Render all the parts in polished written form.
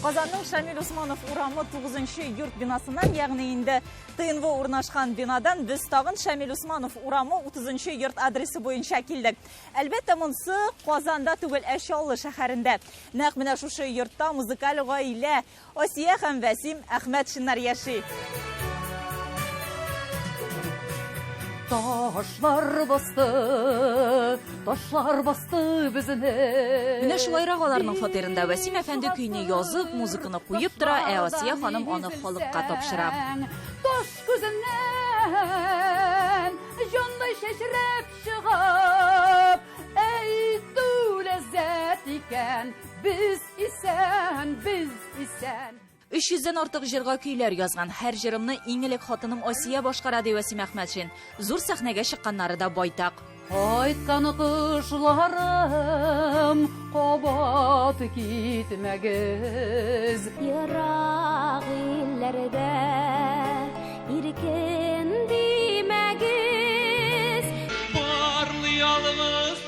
Қазанның Шамил Усманов урамы 9-ші йорт бинасынан, яғни инде ТНВ урнашқан бинадан біз тағын Шамил Усманов урамы 30-ші йорт адресі бойынша келдік. Әлбетте мұнсы Қазанда түгел Әшаллы шәһәрендә. Нәқ менә шушы йортта музыкаль гаилә Осия һәм Вәсим Әхмәтшиннар яши. Taşlar bastı bizine. Менә шулайрак аларның фатирында Вәсим әфәнде көйне язып, музыканы куеп тора, ә Асия ханым аны халыкка тапшыра. Тош күзеннән җандай шәшрәп чыгып, әйтү ләззәт икән, biz исән. 300-дән артык җырга көйләр язган. Һәр җырымны иң элек хатыным Асия башкара ди Вәсим Әхмәтшин. Зур сәхнәгә чыкканнары да байтак. Кайткан кышларым, кабат китмәгез. Ерак илләрдә иркен димәгез. Парлы ялгыз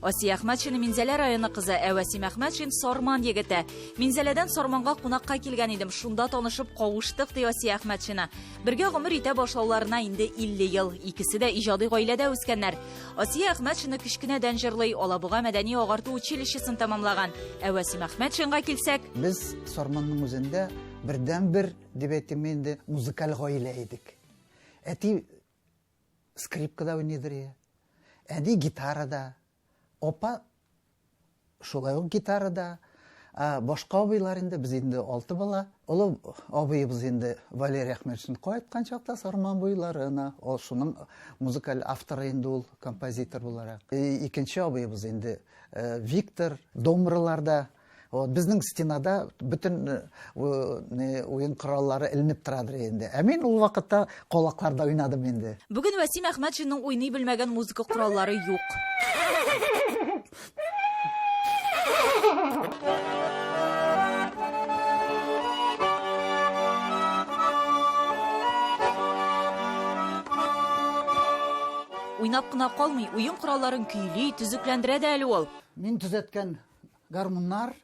Асия Әхмәтшин Минзәлә районы кызы, ә Вәсим Әхмәтшин Сарман егете. Минзәләдән Сарманга кунакка килгән идем. Шунда танышып кавыштык ди Асия Әхмәтшина. Бергә гомер итә башлауларына инде 50 ел. Икесе дә иҗади гаиләдә үскәннәр. Асия Әхмәтшина кичкенәдән җырлый, Алабуга мәдәни агарту училищесын тәмамлаган. Ә Вәсим Әхмәтшинга килсәк, без Сарманның үзендә бердән-бер дип әйтим инде музыкаль гаилә идек. Әти скрипкада уйныйдыр, әди гитарада. Опа, шулай ук гитарада, башка абыйлар инде, без инде 6 бала. Олы абыйыбыз инде Валерий Әхмәтшин кайткан чакта Сарман буйларына, ол шуның музыкаль авторы инде ул, композитор буларак. Икенче абыйыбыз инде Виктор домбыраларда, безнең стенада бүтән уен кораллары эленеп торадыр инде. Ә мин ул вакытта колакларда уйнадым инде. Бүген Вәсим Әхмәтшинның уйный белмәгән музыка кораллары юк. Уйнап кына калмый, уен коралларын көйли, төзекләндерә дә әле ул. Мин төзәткән гармуннар,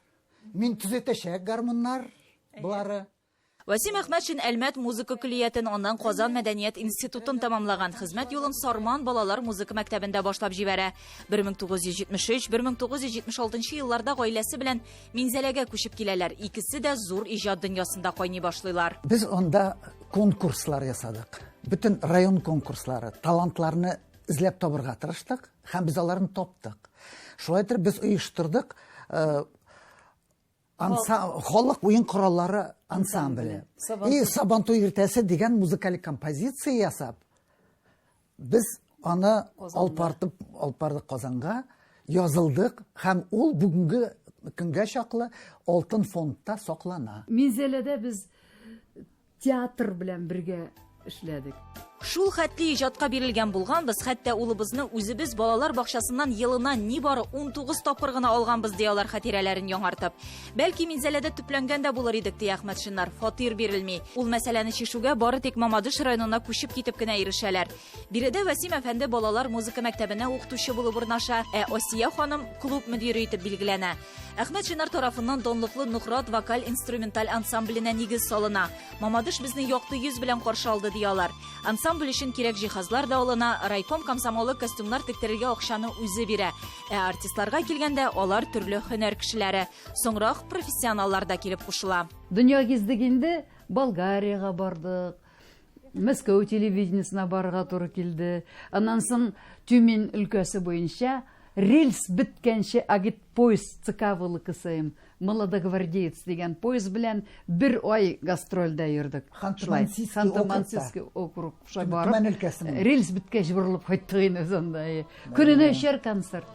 мин төзәтәчәк гармуннар булары. Вәсим Әхмәтшин Әлмәт музыка көллиятен, аннан Казан мәдәният институтын тәмамлаган. Хезмәт юлын Сарман балалар музыка мәктәбендә башлап җибәрә. 1973-1976 елларда гаиләсе белән Минзәләгә күчеп киләләр. Икесе дә зур иҗат дөньясында кайный башлыйлар. Без анда конкурслар ясадык. Бүтән район конкурслары, талантларны эзләп табырга тырыштык, һәм biz аларны таптык. Шулай итеп без оештырдык халык уен кораллары ансамбле. И Сабантуй иртәсе дигән музыкаль композиция ясап, без аны алпардык Казанга, язылдык һәм ул бүгенге көнгә чаклы алтын фондта саклана. Минзәләдә без театр белән бергә эшләдек. Шул хәтле иҗатка бирелгән булганбыз, хәтта улыбызны үзебез балалар бакчасыннан елына нибары 19 тапкыр гына алганбыз ди алар хатирәләрен яңартып. Бәлки Минзәләдә төпләнгән дә булыр идек ди Әхмәтшиннар. Фатир бирелми. Ул мәсьәләне чишүгә бары тик Мамадыш районына күчеп китеп кенә ирешәләр. Биредә Вәсим әфәнде балалар музыка мәктәбенә укытучы булып урнаша, ә Асия ханым клуб мөдире итеп билгеләнә. Әхмәтшиннар тарафыннан Донлыклы Нухрат вокаль-инструменталь ансамбленә нигез салына. Мамадыш безне якты йөз белән каршы алды ди алар. Ансамбль өчен кирәк җиһазлар да алына, райком комсомолы костюмнар тектерергә акчаны үзе бирә. Ә артистларга килгәндә алар төрле һөнәр кешеләре, соңрак профессионаллар да килеп кушыла. Дөнья гиздегендә Болгарияга бардык. Мәскәү телевидениесына барырга туры килде. Аннан соң Тюмень өлкәсе буенча рельс биткәнче агитпоезд цикавылы кысыйм. Молодогвардеец дигән поезд белән 1 ай гастрольдә йөрдек. Ханты-Мансийский округ барып, рельс биткәч борылып кайттык инде сонда. Көненә 3 концерт.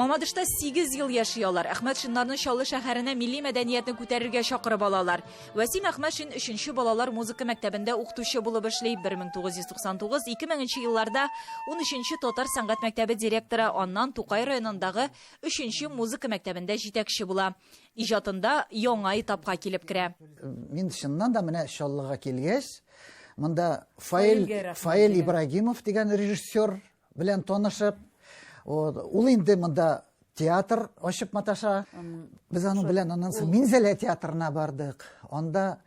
Мамадышта 8 ел яшыялар. Әхмәтшиннарны Чаллы шәһәренә милли мәдәниятне күтәрергә чакырып алалар. Васим Әхмәтшин 3-нче балалар музыка мәктәбендә укытучы булып эшли. 1999-2000 елларда 13-нче татар сәнгать мәктәбе директоры, аннан Тукай районындагы 3-нче музыка мәктәбендә җитәкче була. Иҗатында яңа этапка килеп керә. Мин чыннан да менә Чаллыга килгәч, монда Фаил Ибрагимов дигән режиссер белән танышып, ул инде монда театр ачып маташа. Без аның белән аннан соң Минзәлә театрына бардык. Анда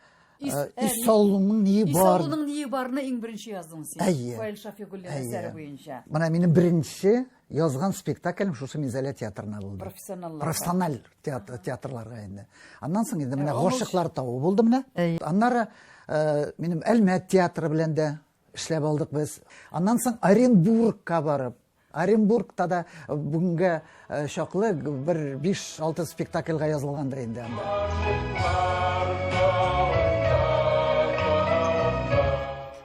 Исаллуның ние бар. Исаллуның ние барны иң беренче яздың син. Фаил Шафигуллин әсәре буенча. Менә минем беренче язган спектаклем шушы Минзәлә театрына булды. Профессиональ театрларга инде. Аннан соң инде менә Гашыклар тавы булды менә. Аннары минем Әлмәт театры белән дә эшләп алдык без. Аннан соң Оренбургка барып, Оренбургта да бүгенге чаклы бер 5-6 спектакльгә язылгандыр инде анда.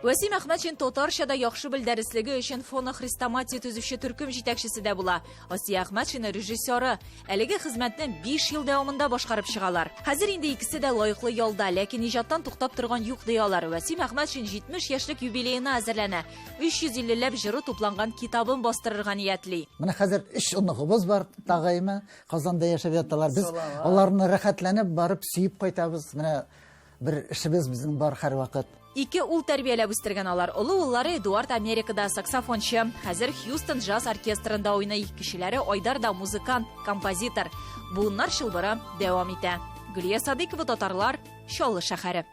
Васим Әхмәтшин татарчада яхшы бел дәреслеге өчен фоны хрестоматия төзүче төркем җитәкчесе дә була. Асия Әхмәтшин режиссеры. Әлеге хезмәтне 5 ел дәвамында башкарып чыгалар. Хәзер инде икесе дә лаеклы ялда, ләкин иҗаттан туктап торган юк диялар. Васим Әхмәтшин 70 яшьлек юбилеена әзерләнә. 350ләп җыры тупланган китабын бастырырга ниятли. Менә хәзер 3 оныгыбыз бар, тагыймы, Казанда яшәп яталар. Без аларны рәхәтләнеп барып сөеп кайтабыз. Менә бер эшебез безнең бар һәрвакыт. 2 ул тәрбияләп үстергән алар. Олы уллары Эдуард Америкада саксофончы, хәзер Хьюстон джаз оркестрында уйный. Кешеләре Айдар да музыкант, композитор. Буыннар чылбыры дәвам итә. Гөлия Садыкова, татарлар, Чаллы шәһәре.